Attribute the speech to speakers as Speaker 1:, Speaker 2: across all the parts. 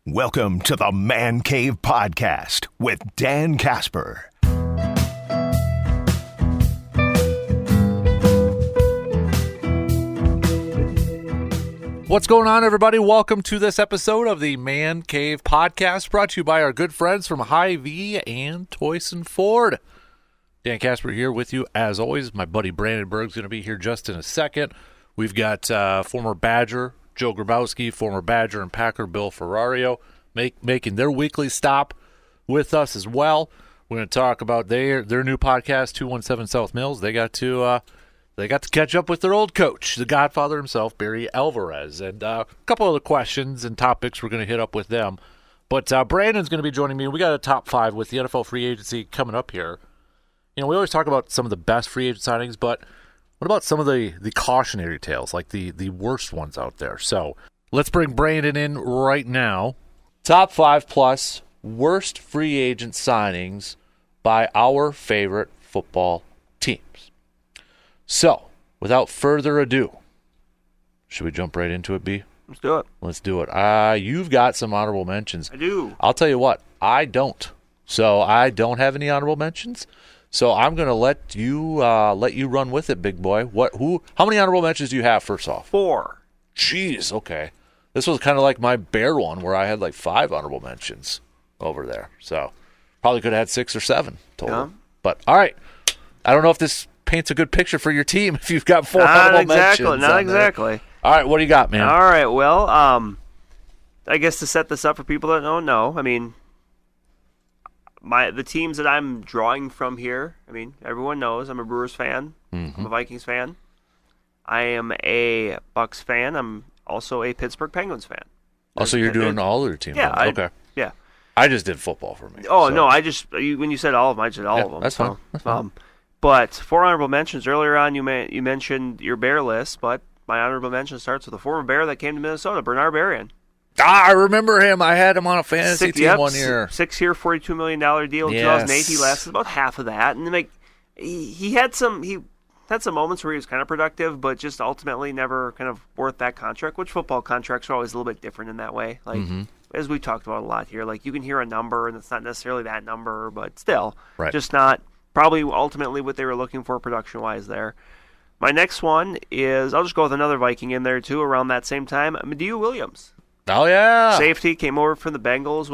Speaker 1: Welcome to the Man Cave Podcast with Dan Casper.
Speaker 2: What's going on, everybody? Welcome to this episode of the Man Cave Podcast, brought to you by our good friends from Hy-Vee and Toyson Ford. Dan Casper here with you, as always. My buddy Brandon Berg's going to be here just in a second. We've got former Badger Joe Gribowski, former Badger and Packer Bill Ferrario, making their weekly stop with us as well. We're going to talk about their new podcast, 217 South Mills. They got to catch up with their old coach, the Godfather himself, Barry Alvarez, and a couple other questions and topics we're going to hit up with them. But Brandon's going to be joining me. We got a top five with the NFL free agency coming up here. You know, we always talk about some of the best free agent signings, but what about some of the cautionary tales, like the worst ones out there? So let's bring Brandon in right now. Top 5 plus worst free agent signings by our favorite football teams. So, without further ado, should we jump right into it, B?
Speaker 3: Let's do it.
Speaker 2: Let's do it. You've got some honorable mentions.
Speaker 3: I do.
Speaker 2: I'll tell you what, I don't. So I don't have any honorable mentions. So I'm going to let you run with it, big boy. How many honorable mentions do you have, first off?
Speaker 3: 4.
Speaker 2: Jeez, okay. This was kind of like my Bear one where I had like 5 honorable mentions over there. So probably could have had 6 or 7 total. Yeah. But all right. I don't know if this paints a good picture for your team if you've got 4 honorable mentions.
Speaker 3: Not exactly.
Speaker 2: All right, what do you got, man?
Speaker 3: All right, well, I guess to set this up for people that don't know, I mean, the teams that I'm drawing from here, I mean, everyone knows I'm a Brewers fan. Mm-hmm. I'm a Vikings fan. I am a Bucks fan. I'm also a Pittsburgh Penguins fan.
Speaker 2: So you're doing all of your teams?
Speaker 3: Yeah.
Speaker 2: Okay.
Speaker 3: Yeah.
Speaker 2: I just did football for me.
Speaker 3: Oh, so. No, when you said all of them, I just did all of them.
Speaker 2: That's fine. That's fine.
Speaker 3: But 4 honorable mentions. Earlier on, you mentioned your Bear list, but my honorable mention starts with a former Bear that came to Minnesota, Bernard Berrien.
Speaker 2: I remember him. I had him on a fantasy team 1 year.
Speaker 3: 6-year, $42 million deal. In 2008, he lasted about half of that, and he had some moments where he was kind of productive, but just ultimately never kind of worth that contract. Which football contracts are always a little bit different in that way. Like as we talked about a lot here, like you can hear a number, and it's not necessarily that number, but still, just not probably ultimately what they were looking for production-wise there. My next one is, I'll just go with another Viking in there too around that same time, Mediu Williams.
Speaker 2: Oh, yeah.
Speaker 3: Safety, came over from the Bengals,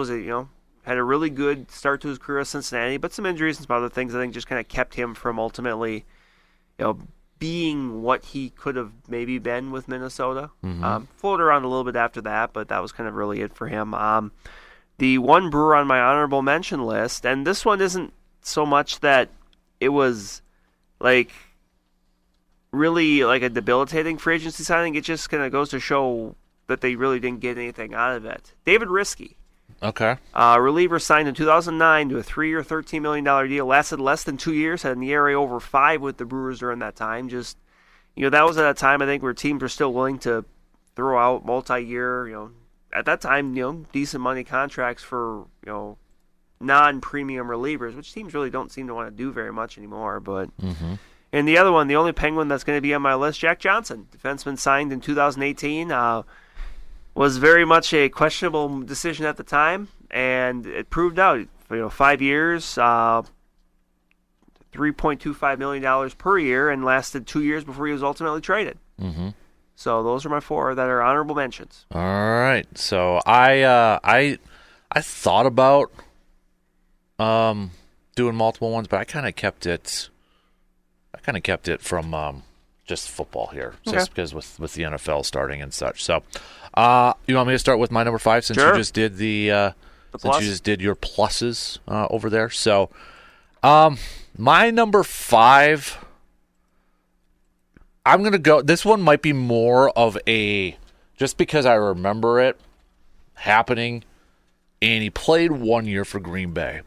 Speaker 3: had a really good start to his career at Cincinnati, but some injuries and some other things I think just kind of kept him from ultimately, being what he could have maybe been with Minnesota. Mm-hmm. Floated around a little bit after that, but that was kind of really it for him. The one Brewer on my honorable mention list, and this one isn't so much that it was like really like a debilitating free agency signing. It just kind of goes to show that they really didn't get anything out of it. David Riskey.
Speaker 2: Okay.
Speaker 3: Reliever signed in 2009 to a 3-year, $13 million deal. Lasted less than 2 years. Had an ERA over 5 with the Brewers during that time. Just, that was at a time, I think, where teams were still willing to throw out multi-year, at that time, decent money contracts for, non-premium relievers, which teams really don't seem to want to do very much anymore. But And the other one, the only Penguin that's going to be on my list, Jack Johnson. Defenseman signed in 2018. Was very much a questionable decision at the time, and it proved out. 5 years, $3.25 million per year, and lasted 2 years before he was ultimately traded. Mm-hmm. So those are my 4 that are honorable mentions.
Speaker 2: All right. So I thought about doing multiple ones, but I kind of kept it. From just football here, just because with the NFL starting and such. So, you want me to start with my number 5 since you just did you just did your pluses over there. So, my number 5, I'm gonna go. This one might be more of a just because I remember it happening, and he played 1 year for Green Bay.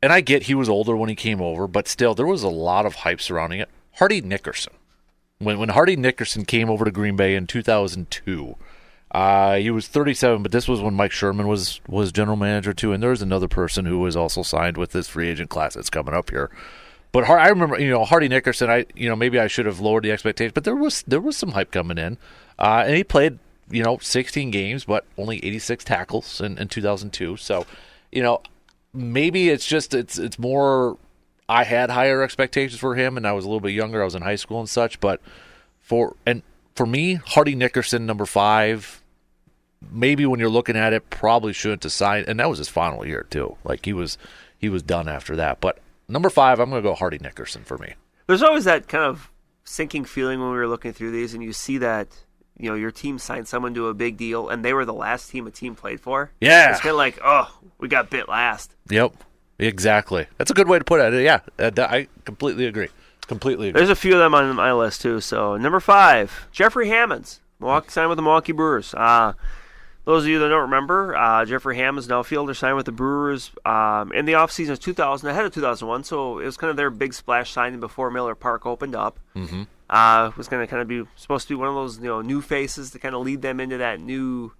Speaker 2: And I get he was older when he came over, but still, there was a lot of hype surrounding it. Hardy Nickerson. When Hardy Nickerson came over to Green Bay in 2002, he was 37, but this was when Mike Sherman was general manager too, and there's another person who was also signed with this free agent class that's coming up here. But I remember, Hardy Nickerson, maybe I should have lowered the expectations, but there was some hype coming in, and he played 16 games, but only 86 tackles in 2002. So, maybe it's more I had higher expectations for him, and I was a little bit younger. I was in high school and such. But for me, Hardy Nickerson, number 5, maybe when you're looking at it, probably shouldn't have signed. And that was his final year too. Like he was done after that. But number 5, I'm going to go Hardy Nickerson for me.
Speaker 3: There's always that kind of sinking feeling when we were looking through these, and you see that your team signed someone to a big deal, and they were the last team a team played for.
Speaker 2: Yeah,
Speaker 3: it's kind of like, oh, we got bit last.
Speaker 2: Yep, exactly. That's a good way to put it. Yeah, I completely agree.
Speaker 3: There's a few of them on my list too. So number 5, Jeffrey Hammonds, Milwaukee, signed with the Milwaukee Brewers. Those of you that don't remember, Jeffrey Hammonds, an outfielder, signed with the Brewers in the offseason of 2000, ahead of 2001. So it was kind of their big splash signing before Miller Park opened up. Mm-hmm. It was going to kind of be supposed to be one of those new faces to kind of lead them into that new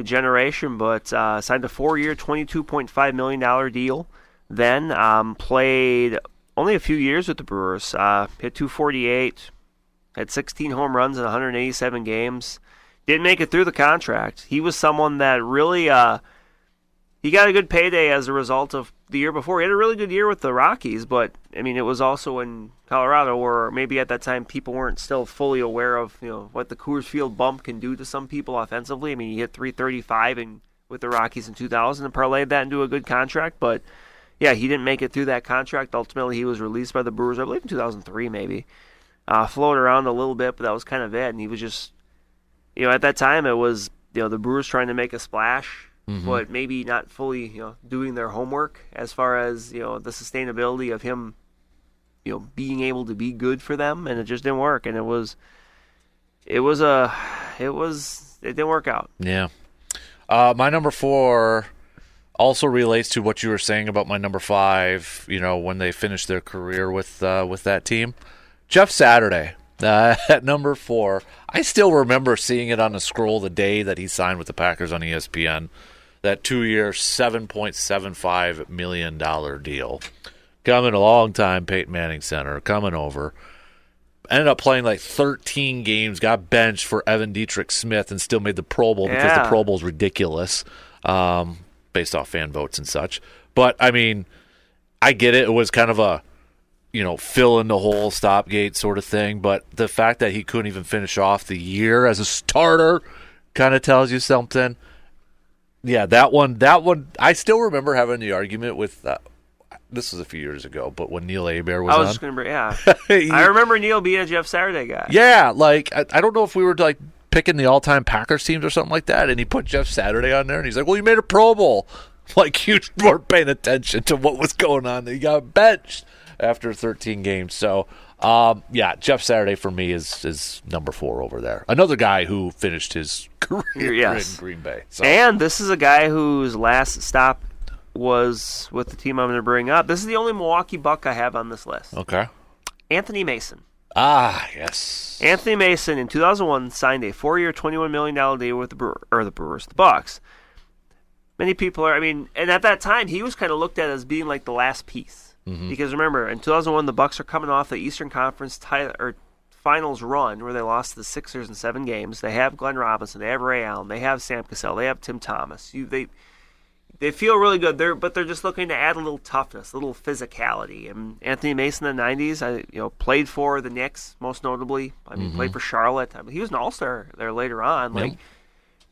Speaker 3: generation. But signed a 4-year, $22.5 million deal. Then played only a few years with the Brewers. Hit 248, had 16 home runs in 187 games. Didn't make it through the contract. He was someone that really he got a good payday as a result of the year before. He had a really good year with the Rockies, but I mean it was also in Colorado where maybe at that time people weren't still fully aware of what the Coors Field bump can do to some people offensively. I mean he hit 335 with the Rockies in 2000 and parlayed that into a good contract, but yeah, he didn't make it through that contract. Ultimately, he was released by the Brewers, I believe in 2003 maybe. Floated around a little bit, but that was kind of it, and he was just at that time, it was the Brewers trying to make a splash, but maybe not fully doing their homework as far as the sustainability of him being able to be good for them, and it just didn't work. And it didn't work out.
Speaker 2: Yeah, my number 4 also relates to what you were saying about my number 5. When they finished their career with that team, Jeff Saturday. At number 4, I still remember seeing it on the scroll the day that he signed with the Packers on ESPN. That 2-year, $7.75 million deal. Coming a long time, Peyton Manning Center, coming over. Ended up playing like 13 games, got benched for Evan Dietrich Smith, and still made the Pro Bowl because the Pro Bowl is ridiculous, based off fan votes and such. But, I mean, I get it. It was kind of a fill in the hole, stopgate sort of thing. But the fact that he couldn't even finish off the year as a starter kind of tells you something. Yeah, that one, I still remember having the argument with, this was a few years ago, but when Neil Hebert was on.
Speaker 3: I was just going to I remember Neil being a Jeff Saturday guy.
Speaker 2: Yeah, like, I don't know if we were, like, picking the all-time Packers teams or something like that, and he put Jeff Saturday on there, and he's like, well, you made a Pro Bowl. Like, you weren't paying attention to what was going on. He got benched after 13 games. So, Jeff Saturday for me is number 4 over there. Another guy who finished his career in Green Bay. So.
Speaker 3: And this is a guy whose last stop was with the team I'm going to bring up. This is the only Milwaukee Buck I have on this list.
Speaker 2: Okay.
Speaker 3: Anthony Mason.
Speaker 2: Ah, yes.
Speaker 3: Anthony Mason in 2001 signed a 4-year, $21 million deal with the Bucks. Many people and at that time he was kind of looked at as being like the last piece. Mm-hmm. Because remember, in 2001, the Bucks are coming off the Eastern Conference Finals run where they lost the Sixers in 7 games. They have Glenn Robinson, they have Ray Allen, they have Sam Cassell, they have Tim Thomas. They feel really good there, but they're just looking to add a little toughness, a little physicality. And Anthony Mason in the 90s, played for the Knicks most notably. Played for Charlotte. He was an All-Star there later on. Yep.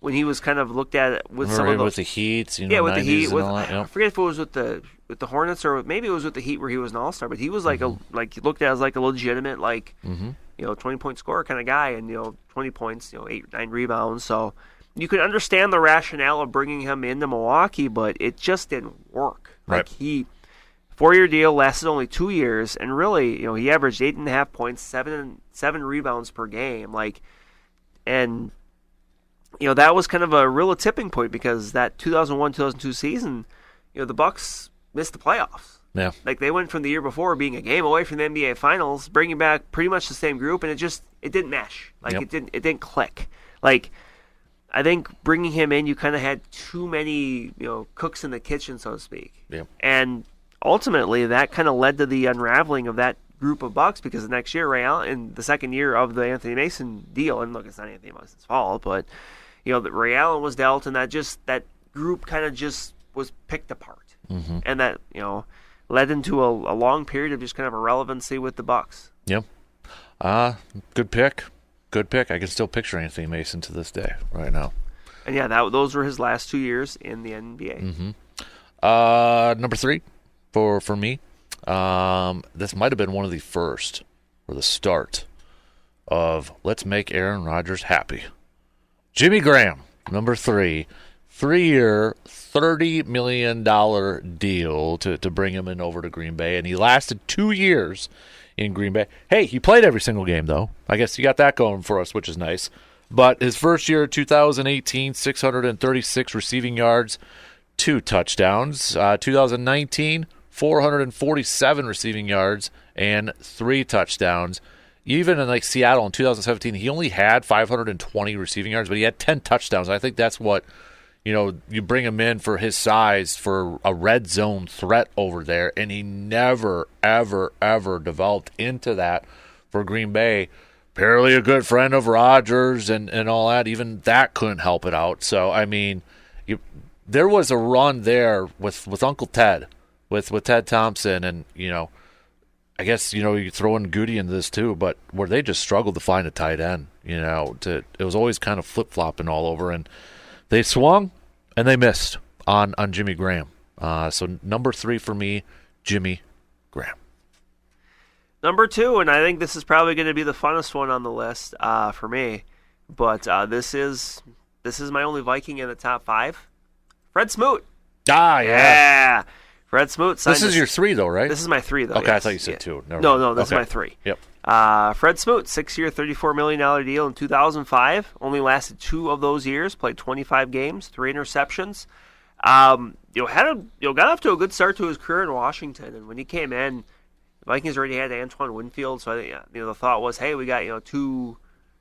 Speaker 3: When he was kind of looked at with some of those,
Speaker 2: with the Heat,
Speaker 3: with the Heat, I forget if it was with the Hornets or maybe it was with the Heat where he was an All-Star, but he was like looked at as like a legitimate 20-point scorer kind of guy, and 20 points, 8 9 rebounds. So you could understand the rationale of bringing him into Milwaukee, but it just didn't work.
Speaker 2: Right.
Speaker 3: He 4-year deal lasted only 2 years, and really he averaged 8.5 points, 7 rebounds per game, that was kind of a real tipping point because that 2001-2002 season, the Bucks missed the playoffs.
Speaker 2: Yeah.
Speaker 3: Like they went from the year before being a game away from the NBA Finals, bringing back pretty much the same group, and it didn't mesh. It didn't click. Like I think bringing him in, you kind of had too many cooks in the kitchen, so to speak.
Speaker 2: Yeah.
Speaker 3: And ultimately, that kind of led to the unraveling of that group of Bucks because the next year, Ray Allen, in the second year of the Anthony Mason deal, and look, it's not Anthony Mason's fault, but that Ray Allen was dealt, and that group kind of just was picked apart, and that led into a long period of just kind of irrelevancy with the Bucks.
Speaker 2: Yep. Good pick. Good pick. I can still picture Anthony Mason to this day right now.
Speaker 3: And yeah, those were his last 2 years in the NBA.
Speaker 2: Number 3 for me. This might have been one of the first or the start of let's make Aaron Rodgers happy. Jimmy Graham, number 3. 3-year, $30 million deal to bring him in over to Green Bay, and he lasted 2 years in Green Bay. Hey, he played every single game, though. I guess you got that going for us, which is nice. But his first year, 2018, 636 receiving yards, 2 touchdowns. 2019, 447 receiving yards and 3 touchdowns. Even in Seattle in 2017, he only had 520 receiving yards, but he had 10 touchdowns. I think that's what, you bring him in for his size for a red zone threat over there, and he never, ever, ever developed into that for Green Bay. Apparently a good friend of Rodgers and all that. Even that couldn't help it out. So, I mean, there was a run there with Uncle Ted, with Ted Thompson, and, I guess, you throw in Goody into this too, but where they just struggled to find a tight end, it was always kind of flip-flopping all over, and they swung and they missed on Jimmy Graham. So number 3 for me, Jimmy Graham.
Speaker 3: Number 2, and I think this is probably going to be the funnest one on the list for me, but this is my only Viking in the top 5. Fred Smoot.
Speaker 2: Yeah.
Speaker 3: Fred Smoot signed.
Speaker 2: This is your 3, though, right?
Speaker 3: This is my 3, though.
Speaker 2: Okay,
Speaker 3: yes.
Speaker 2: I thought you said 2.
Speaker 3: No, this is my 3.
Speaker 2: Yep.
Speaker 3: Fred Smoot, 6-year, $34 million deal in 2005. Only lasted 2 of those years. Played 25 games, 3 interceptions. Got off to a good start to his career in Washington, and when he came in, the Vikings already had Antoine Winfield, so I think the thought was, hey, we got 2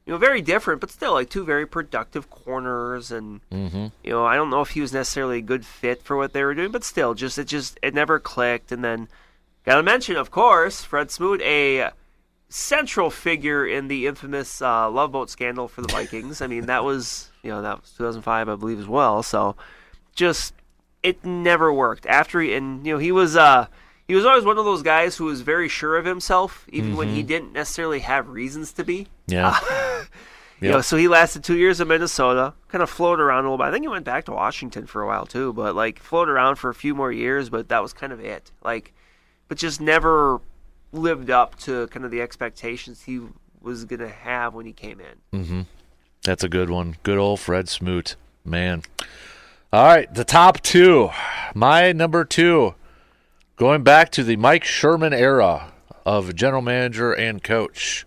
Speaker 3: very different, but still 2 very productive corners, and I don't know if he was necessarily a good fit for what they were doing, but still, it never clicked. And then, gotta mention, of course, Fred Smoot, a central figure in the infamous Love Boat scandal for the Vikings. I mean, that was 2005, I believe, as well. So, it never worked. After he was always one of those guys who was very sure of himself, even when he didn't necessarily have reasons to be.
Speaker 2: Yeah.
Speaker 3: So he lasted 2 years in Minnesota, kind of floated around a little bit. I think he went back to Washington for a while too, but floated around for a few more years, but that was kind of it. But just never lived up to kind of the expectations he was going to have when he came in.
Speaker 2: Mm-hmm. That's a good one. Good old Fred Smoot, man. All right, the top 2. My number 2. Going back to the Mike Sherman era of general manager and coach,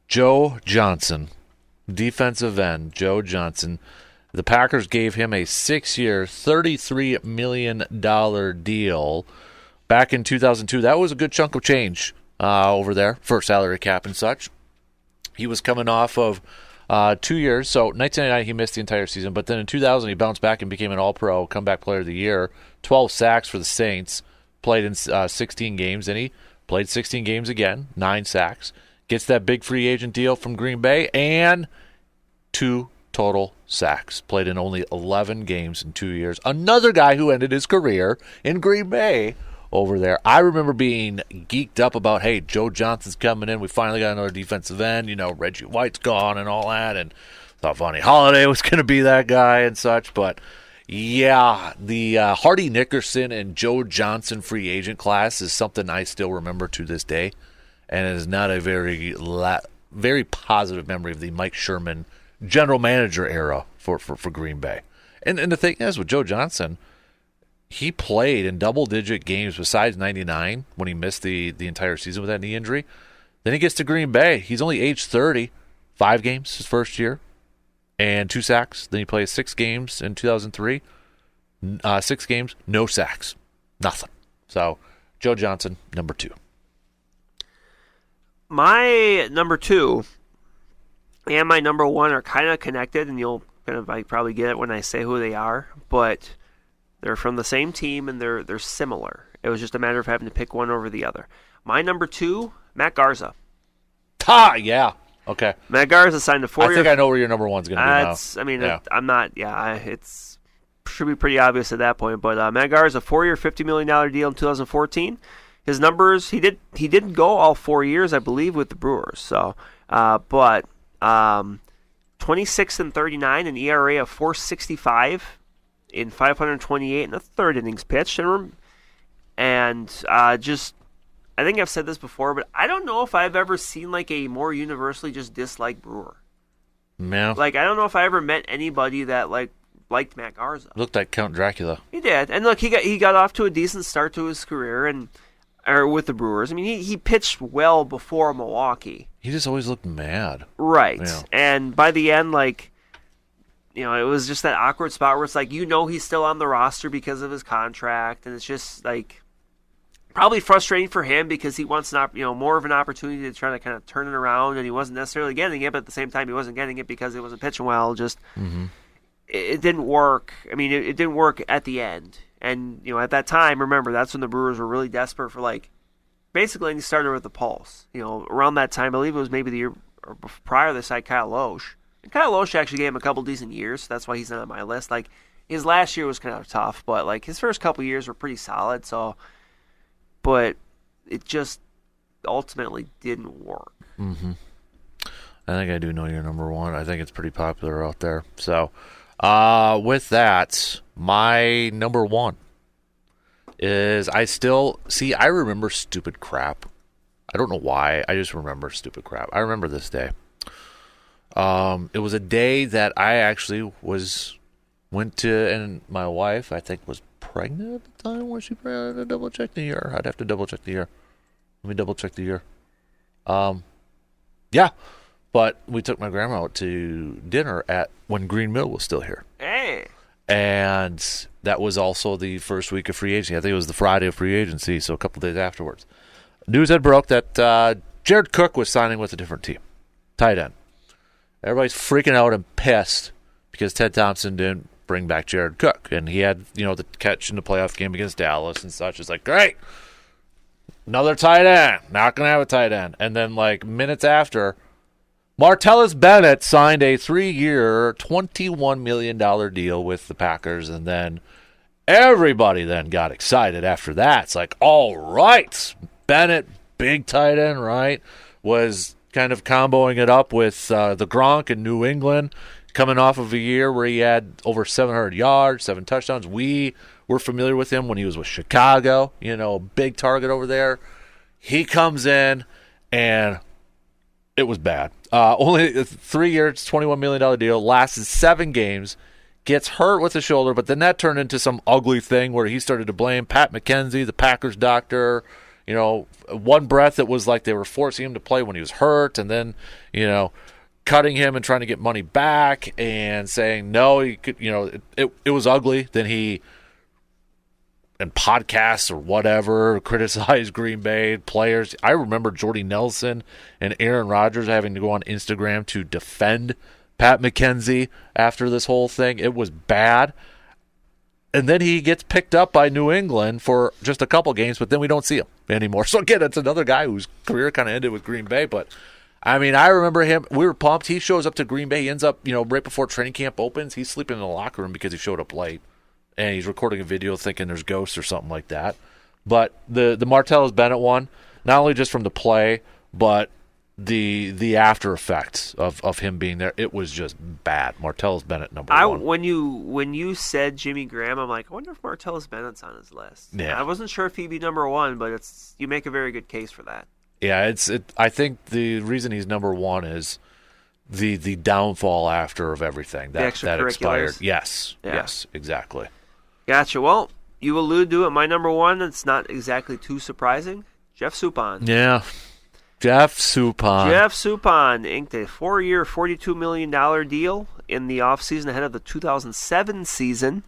Speaker 2: Joe Johnson, defensive end, Joe Johnson. The Packers gave him a 6-year, $33 million deal back in 2002. That was a good chunk of change over there for salary cap and such. He was coming off of 2 years. So 1999, he missed the entire season. But then in 2000, he bounced back and became an All-Pro, comeback player of the year, 12 sacks for the Saints. Played in 16 games, and he played 16 games again, 9 sacks. Gets that big free agent deal from Green Bay, and 2 total sacks. Played in only 11 games in 2 years. Another guy who ended his career in Green Bay over there. I remember being geeked up about, hey, Joe Johnson's coming in. We finally got another defensive end. Reggie White's gone and all that, and thought Vonnie Holiday was going to be that guy and such, but... Yeah, the Hardy Nickerson and Joe Johnson free agent class is something I still remember to this day, and it is not a very positive memory of the Mike Sherman general manager era for Green Bay. And the thing is, with Joe Johnson, he played in double-digit games besides 99 when he missed the entire season with that knee injury. Then he gets to Green Bay. He's only age 30, 5 games his first year. And 2 sacks. Then he plays 6 games in 2003. 6 games, no sacks. Nothing. So, Joe Johnson, number 2.
Speaker 3: My number 2 and my number 1 are kind of connected, and you'll probably get it when I say who they are, but they're from the same team, and they're similar. It was just a matter of having to pick one over the other. My number 2, Matt Garza.
Speaker 2: Yeah. Okay.
Speaker 3: Matt Garza signed a 4-year.
Speaker 2: I think I know where your number one's going to be now.
Speaker 3: I mean, I'm not. Yeah, it's should be pretty obvious at that point. But Matt Garza, a 4-year, $50 million deal in 2014. His numbers, he didn't go all 4 years, I believe, with the Brewers. So, but 26 and 39, an ERA of 4.65 in 528 and a third innings pitched, and just. I think I've said this before, but I don't know if I've ever seen like a more universally just disliked Brewer.
Speaker 2: Yeah.
Speaker 3: Like, I don't know if I ever met anybody that liked Matt Garza.
Speaker 2: Looked like Count Dracula.
Speaker 3: He did, and look, he got off to a decent start to his career or with the Brewers. I mean, he pitched well before Milwaukee.
Speaker 2: He just always looked mad.
Speaker 3: Right,
Speaker 2: Yeah.
Speaker 3: and by the end, like, it was just that awkward spot where it's like, he's still on the roster because of his contract, and it's just like. Probably frustrating for him because he wants more of an opportunity to try to kind of turn it around, and he wasn't necessarily getting it, but at the same time he wasn't getting it because it wasn't pitching well. Just it didn't work. I mean, it didn't work at the end, and at that time, remember that's when the Brewers were really desperate for basically any starter with the pulse. Around that time, I believe it was maybe the year or prior to this, I Kyle Loesch, and Kyle Loesch actually gave him a couple decent years. So that's why he's not on my list. Like his last year was kind of tough, but his first couple years were pretty solid. So. But it just ultimately didn't work.
Speaker 2: Mm-hmm. I think I do know your number one. I think it's pretty popular out there. So, with that, my number one is I remember stupid crap. I don't know why. I just remember stupid crap. I remember this day. It was a day that I actually went to, and my wife, I think, was pregnant at the time. Was she pregnant? I had to double check the year. I'd have to double check the year. Let me double check the year. Yeah, but we took my grandma out to dinner when Green Mill was still here.
Speaker 3: Hey.
Speaker 2: And that was also the first week of free agency. I think it was the Friday of free agency, so a couple days afterwards. News had broke that Jared Cook was signing with a different team, tight end. Everybody's freaking out and pissed because Ted Thompson didn't bring back Jared Cook, and he had the catch in the playoff game against Dallas and such. It's like, great, another tight end, not gonna have a tight end. And then minutes after, Martellus Bennett signed a 3-year $21 million deal with the Packers, and then everybody then got excited after that. It's like, all right, Bennett, big tight end, right, was kind of comboing it up with the Gronk in New England, coming off of a year where he had over 700 yards, 7 touchdowns. We were familiar with him when he was with Chicago, big target over there. He comes in, and it was bad. Only 3 years, $21 million deal, lasted 7 games, gets hurt with the shoulder, but then that turned into some ugly thing where he started to blame Pat McKenzie, the Packers doctor. One breath it was like they were forcing him to play when he was hurt, and then, cutting him and trying to get money back and saying no, he could, it was ugly. Then he, in podcasts or whatever, criticized Green Bay players. I remember Jordy Nelson and Aaron Rodgers having to go on Instagram to defend Pat McKenzie after this whole thing. It was bad. And then he gets picked up by New England for just a couple games, but then we don't see him anymore. So again, it's another guy whose career kind of ended with Green Bay, but I mean, I remember him. We were pumped. He shows up to Green Bay. He ends up, right before training camp opens, he's sleeping in the locker room because he showed up late. And he's recording a video thinking there's ghosts or something like that. But the Martellus Bennett one, not only just from the play, but the after effects of him being there, it was just bad. Martellus Bennett, number one.
Speaker 3: When you said Jimmy Graham, I'm like, I wonder if Martellus Bennett's on his list.
Speaker 2: Yeah. I
Speaker 3: wasn't sure if he'd be number one, but you make a very good case for that.
Speaker 2: Yeah, I think the reason he's number one is the downfall after of everything that expired. Yes, yeah. Yes, exactly.
Speaker 3: Gotcha. Well, you alluded to it. My number one, it's not exactly too surprising. Jeff Suppan.
Speaker 2: Yeah, Jeff Suppan.
Speaker 3: Jeff Suppan inked a 4-year, $42 million deal in the offseason ahead of the 2007 season.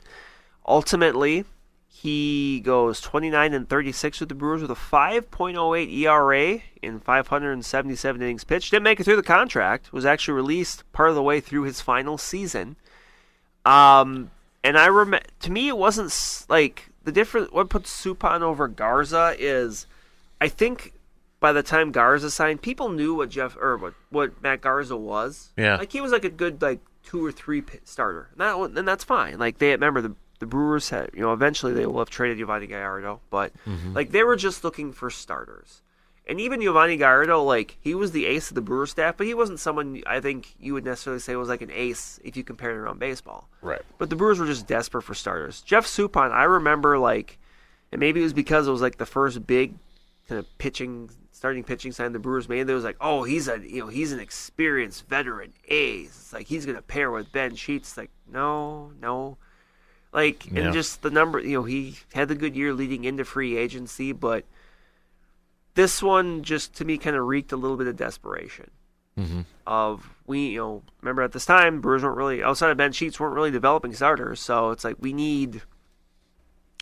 Speaker 3: Ultimately, he goes 29-36 with the Brewers with a 5.08 ERA in 577 innings pitched. Didn't make it through the contract. Was actually released part of the way through his final season. And I remember, to me, it wasn't like the difference. What puts Suppan over Garza is, I think by the time Garza signed, people knew what Matt Garza was.
Speaker 2: Yeah.
Speaker 3: Like, he was like a good, like, 2 or 3 starter. And that's fine. Like, remember, the Brewers had, eventually they will have traded Giovanni Gallardo, but, like, they were just looking for starters. And even Giovanni Gallardo, like, he was the ace of the Brewer staff, but he wasn't someone I think you would necessarily say was like an ace if you compared it around baseball.
Speaker 2: Right.
Speaker 3: But the Brewers were just desperate for starters. Jeff Suppan, I remember, like, and maybe it was because it was like the first big kind of starting pitching sign the Brewers made. There was like, oh, he's an experienced veteran ace. It's like he's gonna pair with Ben Sheets. Like, no. Like, and just the number, he had the good year leading into free agency, but this one just, to me, kind of reeked a little bit of desperation. Remember at this time, Brewers weren't really, outside of Ben Sheets, weren't really developing starters. So it's like, we need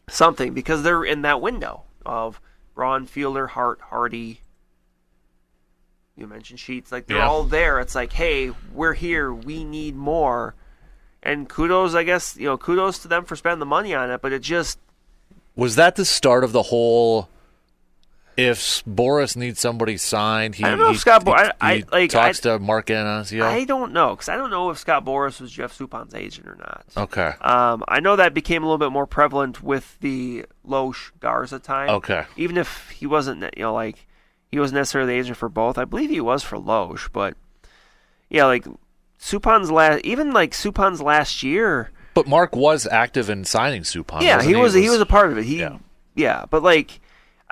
Speaker 3: something because they're in that window of Braun, Fielder, Hart, Hardy. You mentioned Sheets. Like, they're all there. It's like, hey, we're here. We need more. And kudos, I guess, kudos to them for spending the money on it. But it just...
Speaker 2: Was that the start of the whole... If Boris needs somebody signed, he talks to Mark Anasio?
Speaker 3: I don't know, because I don't know if Scott Boras was Jeff Suppan's agent or not.
Speaker 2: Okay.
Speaker 3: I know that became a little bit more prevalent with the Loesch Garza time.
Speaker 2: Okay.
Speaker 3: Even if he wasn't, he wasn't necessarily the agent for both. I believe he was for Loesch, but yeah, like Suppan's last year.
Speaker 2: But Mark was active in signing Suppan.
Speaker 3: Yeah, he was a part of it. Yeah, but like,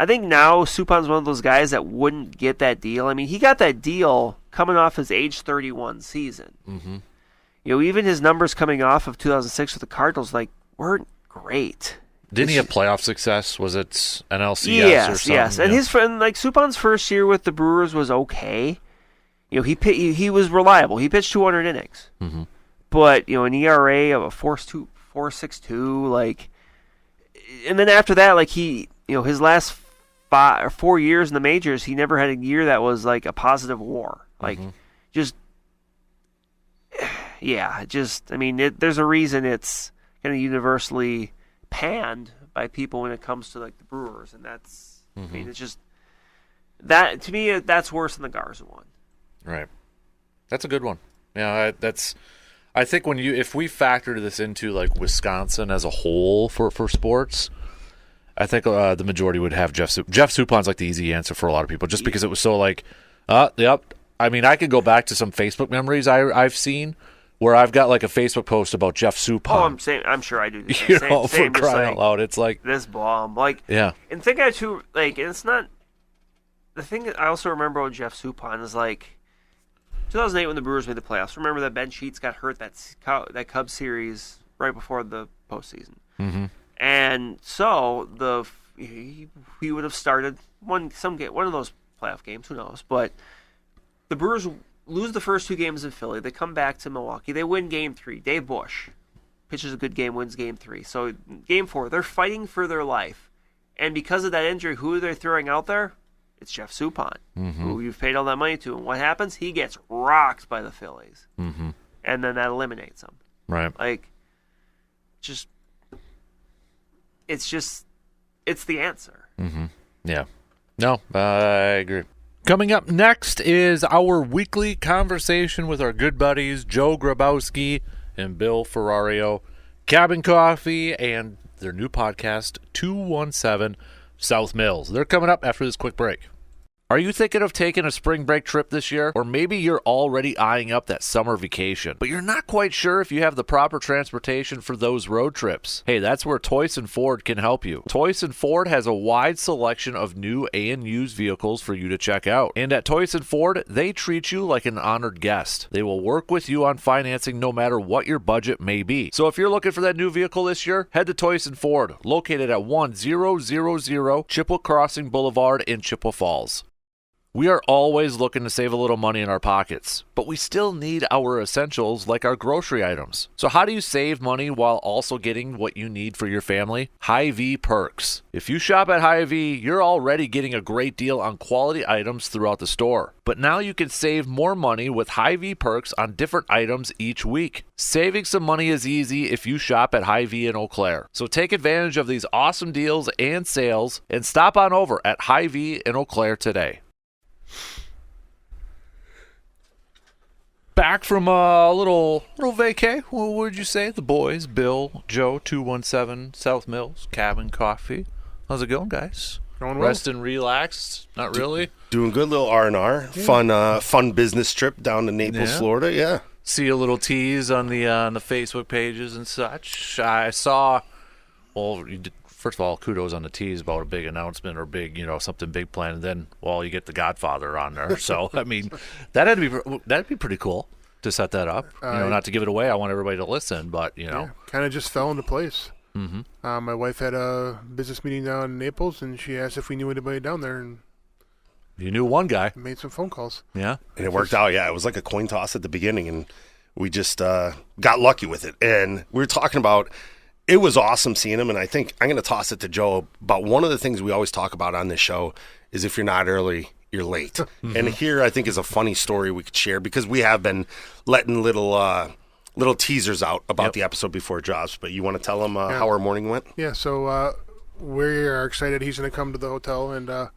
Speaker 3: I think now Suppan's one of those guys that wouldn't get that deal. I mean, he got that deal coming off his age 31 season. Even his numbers coming off of 2006 with the Cardinals, like, weren't great.
Speaker 2: Didn't he have playoff success? Was it NLCS or something?
Speaker 3: Yes. And his friend, like, Suppan's first year with the Brewers was okay. He was reliable. He pitched 200 innings. But, an ERA of a 4.62, like, and then after that, like, his last 5 or 4 years in the majors, he never had a year that was like a positive WAR. Like, there's a reason it's kind of universally panned by people when it comes to like the Brewers, and that's, I mean, it's just that to me that's worse than the Garza one.
Speaker 2: Right. That's a good one. Yeah, I think if we factor this into like Wisconsin as a whole for sports, I think the majority would have Jeff Suppan's like the easy answer for a lot of people, just because it was so like, yep. I mean, I could go back to some Facebook memories I've seen where I've got like a Facebook post about Jeff Suppan.
Speaker 3: I'm sure I do.
Speaker 2: For crying out loud, it's like
Speaker 3: this bomb. Like,
Speaker 2: yeah.
Speaker 3: And think I too, like, and it's not the thing that I also remember about Jeff Suppan is like 2008 when the Brewers made the playoffs. Remember that Ben Sheets got hurt that Cubs series right before the postseason. And so he would have started one of those playoff games, who knows? But the Brewers lose the first 2 games in Philly. They come back to Milwaukee. They win Game 3. Dave Bush pitches a good game, wins Game 3. So Game 4, they're fighting for their life, and because of that injury, who are they throwing out there? It's Jeff Suppan, who you've paid all that money to. And what happens? He gets rocked by the Phillies, and then that eliminates him.
Speaker 2: Right?
Speaker 3: Like, it's the answer.
Speaker 2: Yeah. No, I agree. Coming up next is our weekly conversation with our good buddies Joe Gribowski and Bill Ferrario, Cabin Coffee, and their new podcast, 217 South Mills. They're coming up after this quick break. Are you thinking of taking a spring break trip this year? Or maybe you're already eyeing up that summer vacation, but you're not quite sure if you have the proper transportation for those road trips. Hey, that's where Toyson Ford can help you. Toyson Ford has a wide selection of new and used vehicles for you to check out. And at Toyson Ford, they treat you like an honored guest. They will work with you on financing no matter what your budget may be. So if you're looking for that new vehicle this year, head to Toyson Ford, located at 1000 Chippewa Crossing Boulevard in Chippewa Falls. We are always looking to save a little money in our pockets, but we still need our essentials like our grocery items. So how do you save money while also getting what you need for your family? Hy-Vee Perks. If you shop at Hy-Vee, you're already getting a great deal on quality items throughout the store. But now you can save more money with Hy-Vee Perks on different items each week. Saving some money is easy if you shop at Hy-Vee in Eau Claire. So take advantage of these awesome deals and sales and stop on over at Hy-Vee in Eau Claire today. Back from a little vacay. What would you say? The boys, Bill, Joe, 217 South Mills, Cabin Coffee. How's it going, guys?
Speaker 4: Going well.
Speaker 2: Rest and relaxed? Not really.
Speaker 5: Doing good, little R&R. Yeah. Fun business trip down to Naples, Florida. Yeah.
Speaker 2: See a little tease on the Facebook pages and such. I saw. Well, first of all, kudos on the tease about a big announcement or big, something big planned. And then, you get the Godfather on there. So I mean, that'd be pretty cool to set that up. Not to give it away. I want everybody to listen, but
Speaker 4: kind of just fell into place.
Speaker 2: Mm-hmm.
Speaker 4: My wife had a business meeting down in Naples, and she asked if we knew anybody down there, and
Speaker 2: you knew one guy.
Speaker 4: Made some phone calls.
Speaker 2: Yeah,
Speaker 5: and it worked out. Yeah, it was like a coin toss at the beginning, and we just got lucky with it. And we were talking about. It was awesome seeing him, and I think I'm going to toss it to Joe. But one of the things we always talk about on this show is if you're not early, you're late. Mm-hmm. And here I think is a funny story we could share because we have been letting little teasers out about the episode before it drops. But you want to tell them how our morning went?
Speaker 4: Yeah, so we are excited he's going to come to the hotel, and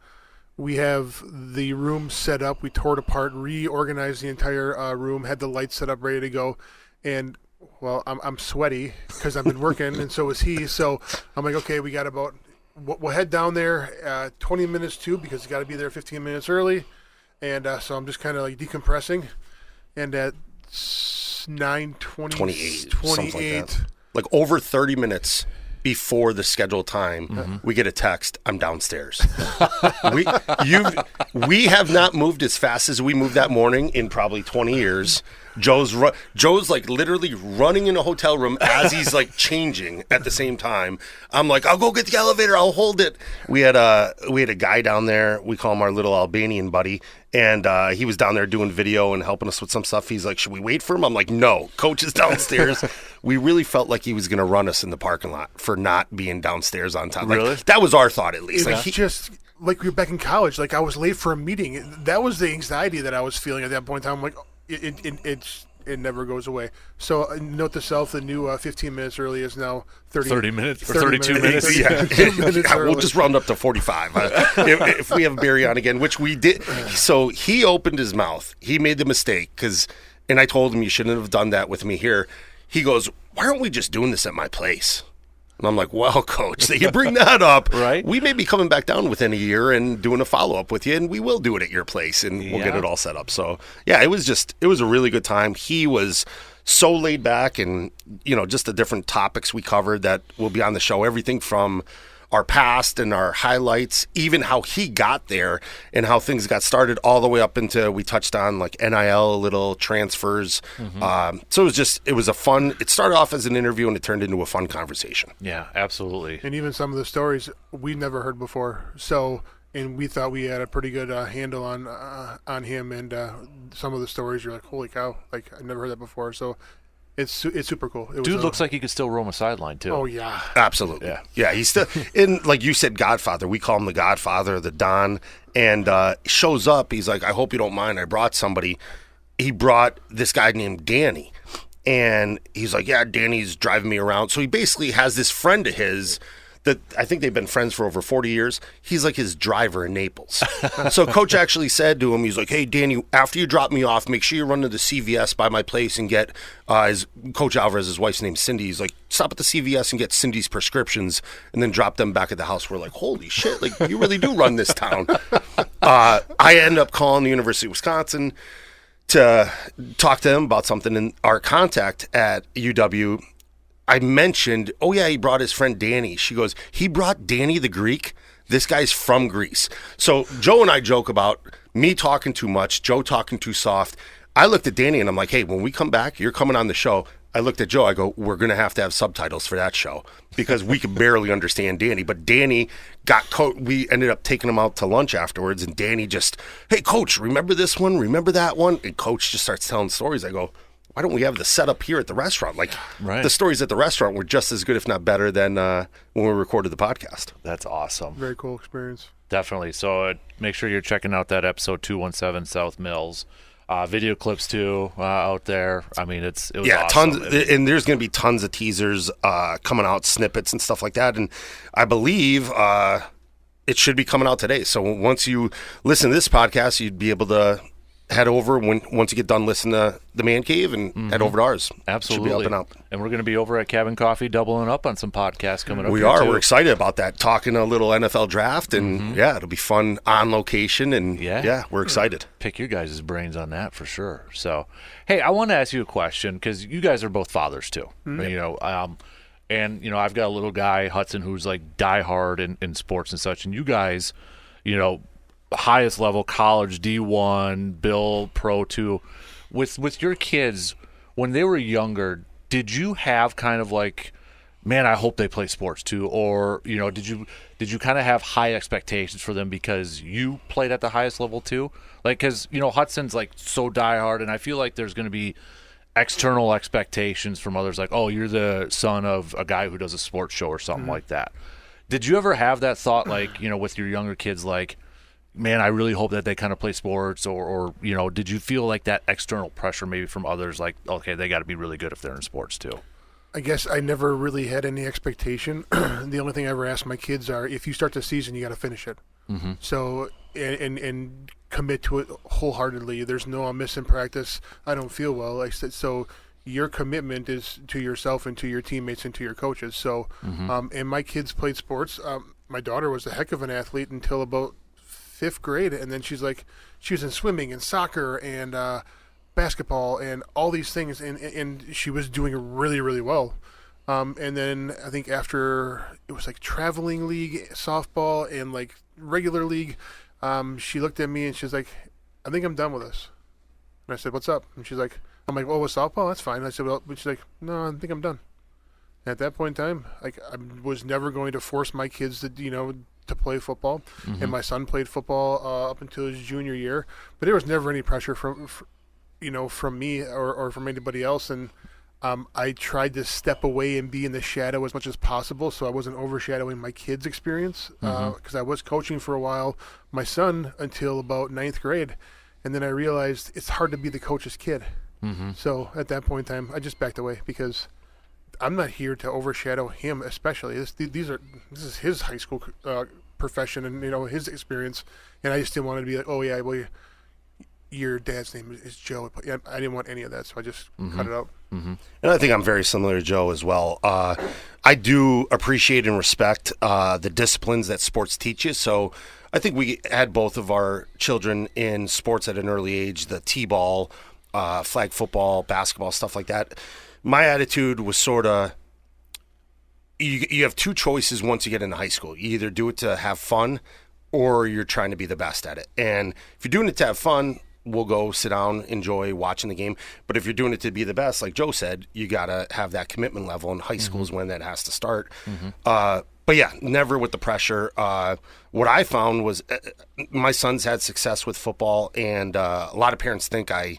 Speaker 4: we have the room set up. We tore it apart, reorganized the entire room, had the lights set up ready to go, and well, I'm sweaty because I've been working, and so is he. So I'm like, okay, we got about we'll head down there 20 minutes too because you got to be there 15 minutes early, and so I'm just kind of like decompressing, and at 9:28,
Speaker 5: like over 30 minutes before the scheduled time, we get a text. I'm downstairs. we have not moved as fast as we moved that morning in probably 20 years. Joe's like literally running in a hotel room as he's like changing at the same time. I'm like, I'll go get the elevator. I'll hold it. We had a guy down there. We call him our little Albanian buddy. And he was down there doing video and helping us with some stuff. He's like, should we wait for him? I'm like, no, Coach is downstairs. We really felt like he was going to run us in the parking lot for not being downstairs on time.
Speaker 2: Really?
Speaker 5: Like, that was our thought, at least.
Speaker 4: Like just like we were back in college. Like I was late for a meeting. That was the anxiety that I was feeling at that point in time. I'm like, it never goes away. So note to self, the new 15 minutes early is now
Speaker 2: 30 minutes or 32 minutes.
Speaker 5: Yeah, we'll just round up to 45 if we have Barry on again, which we did. So he opened his mouth. He made the mistake and I told him you shouldn't have done that with me here. He goes, why aren't we just doing this at my place? And I'm like, well, Coach, that you bring that up,
Speaker 2: right?
Speaker 5: We may be coming back down within a year and doing a follow-up with you, and we will do it at your place, and we'll get it all set up. So, yeah, it was a really good time. He was so laid back and, just the different topics we covered that will be on the show, everything from our past and our highlights, even how he got there and how things got started all the way up into, we touched on like NIL, little transfers. So it was a fun, it started off as an interview and it turned into a fun conversation.
Speaker 2: Yeah, absolutely.
Speaker 4: And even some of the stories we never heard before. So, and we thought we had a pretty good handle on him, and some of the stories you're like, holy cow, like I never heard that before. So it's super cool.
Speaker 2: Dude looks like he could still roam a sideline too.
Speaker 4: Oh yeah,
Speaker 5: absolutely. Yeah. He's still in, like you said, Godfather. We call him the Godfather, the Don, and shows up. He's like, I hope you don't mind. I brought somebody. He brought this guy named Danny, and he's like, yeah, Danny's driving me around. So he basically has this friend of his that I think they've been friends for over 40 years. He's like his driver in Naples. So Coach actually said to him, he's like, hey, Danny, after you drop me off, make sure you run to the CVS by my place and get Coach Alvarez, his wife's name's Cindy. He's like, stop at the CVS and get Cindy's prescriptions and then drop them back at the house. We're like, holy shit, like you really do run this town. I end up calling the University of Wisconsin to talk to him about something, and our contact at UW, I mentioned, oh yeah, he brought his friend Danny. She goes, he brought Danny the Greek? This guy's from Greece. So Joe and I joke about me talking too much, Joe talking too soft. I looked at Danny and I'm like, hey, when we come back, you're coming on the show. I looked at Joe, I go, we're going to have subtitles for that show because we could barely understand Danny. But Danny we ended up taking him out to lunch afterwards, and Danny just, hey, Coach, remember this one? Remember that one? And Coach just starts telling stories. I go, why don't we have the setup here at the restaurant? Like, The stories at the restaurant were just as good, if not better, than when we recorded the podcast.
Speaker 2: That's awesome.
Speaker 4: Very cool experience.
Speaker 2: Definitely. So make sure you're checking out that episode 217 South Mills. Video clips too out there. I mean, it was awesome.
Speaker 5: Tons, and there's going to be tons of teasers coming out, snippets and stuff like that. And I believe it should be coming out today. So once you listen to this podcast, you'd be able to head over once you get done listening to the Man Cave and head over to ours.
Speaker 2: Absolutely.
Speaker 5: Should be up and up.
Speaker 2: And we're going to be over at Cabin Coffee doubling up on some podcasts coming up.
Speaker 5: We
Speaker 2: here
Speaker 5: are.
Speaker 2: too.
Speaker 5: We're excited about that. Talking a little NFL draft, and it'll be fun on location. And we're excited.
Speaker 2: Pick your guys' brains on that for sure. So, hey, I want to ask you a question because you guys are both fathers too. You know, and you know, I've got a little guy, Hudson, who's like diehard in sports and such. And you guys, you know, highest level college D1, Bill Pro 2, with your kids when they were younger, did you have kind of like, man, I hope they play sports too, or you know, did you kind of have high expectations for them because you played at the highest level too? Like, because you know, Hudson's like so diehard, and I feel like there's going to be external expectations from others, like, oh, you're the son of a guy who does a sports show or something like that. Did you ever have that thought, like, you know, with your younger kids, like, man, I really hope that they kind of play sports, or you know, did you feel like that external pressure maybe from others, like, okay, they got to be really good if they're in sports too?
Speaker 4: I guess I never really had any expectation. The only thing I ever asked my kids are, if you start the season, you got to finish it. So, and commit to it wholeheartedly. There's no, I'm missing practice, I don't feel well. I said, so your commitment is to yourself and to your teammates and to your coaches. So, and my kids played sports. My daughter was a heck of an athlete until about 5th grade, and then she was in swimming and soccer and basketball and all these things, and she was doing really, really well. And then I think after it was like traveling league softball and like regular league, she looked at me and she's like, I think I'm done with this. And I said, what's up? And she's like, I'm like, well, with softball, that's fine. And I said, well, but she's like, no, I think I'm done. And at that point in time, like, I was never going to force my kids to, you know, to play football. And my son played football up until his junior year, but there was never any pressure from me or from anybody else. And I tried to step away and be in the shadow as much as possible, so I wasn't overshadowing my kids' experience, because I was coaching for a while, my son, until about 9th grade, and then I realized it's hard to be the coach's kid. So at that point in time, I just backed away, because I'm not here to overshadow him, especially. This is his high school profession and, you know, his experience, and I just didn't want to be like, oh yeah, well, your dad's name is Joe. I didn't want any of that, so I just cut it out.
Speaker 5: And I think I'm very similar to Joe as well. I do appreciate and respect the disciplines that sports teaches. So I think we had both of our children in sports at an early age, the t-ball, flag football, basketball, stuff like that. My attitude was sort of, you have two choices once you get into high school. You either do it to have fun, or you're trying to be the best at it. And if you're doing it to have fun, we'll go sit down, enjoy watching the game. But if you're doing it to be the best, like Joe said, you got to have that commitment level, and high school is when that has to start. But yeah, never with the pressure. What I found was my son's had success with football, and a lot of parents think I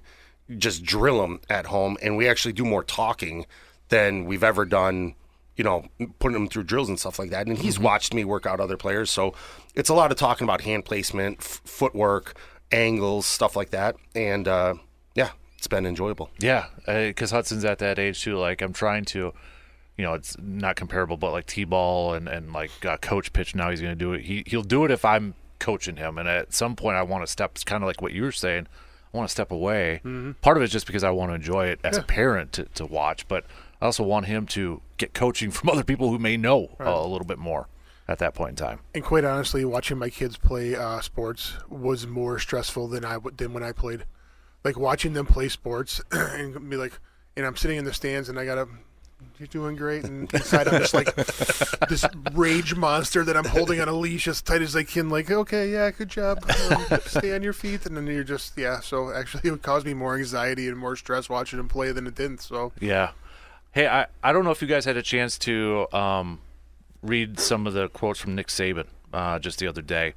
Speaker 5: just drill them at home, and we actually do more talking than we've ever done, you know, putting them through drills and stuff like that. And he's watched me work out other players, so it's a lot of talking about hand placement, footwork, angles, stuff like that. And yeah, it's been enjoyable.
Speaker 2: Yeah, because Hudson's at that age too. Like, I'm trying to, you know, it's not comparable, but like t-ball and like coach pitch, now he's going to do it. He'll do it if I'm coaching him. And at some point I want to step, it's kind of like what you were saying, I want to step away. Part of it's just because I want to enjoy it as a parent to watch, but I also want him to get coaching from other people who may know a little bit more at that point in time. And
Speaker 4: quite honestly, watching my kids play sports was more stressful than when I played. Like, watching them play sports and be like, and I'm sitting in the stands and I gotta, you're doing great, and inside I'm just like this rage monster that I'm holding on a leash as tight as I can, like, okay, yeah, good job, stay on your feet. And then you're just, so actually it would cause me more anxiety and more stress watching them play than it didn't. So
Speaker 2: yeah. Hey, I don't know if you guys had a chance to read some of the quotes from Nick Saban just the other day.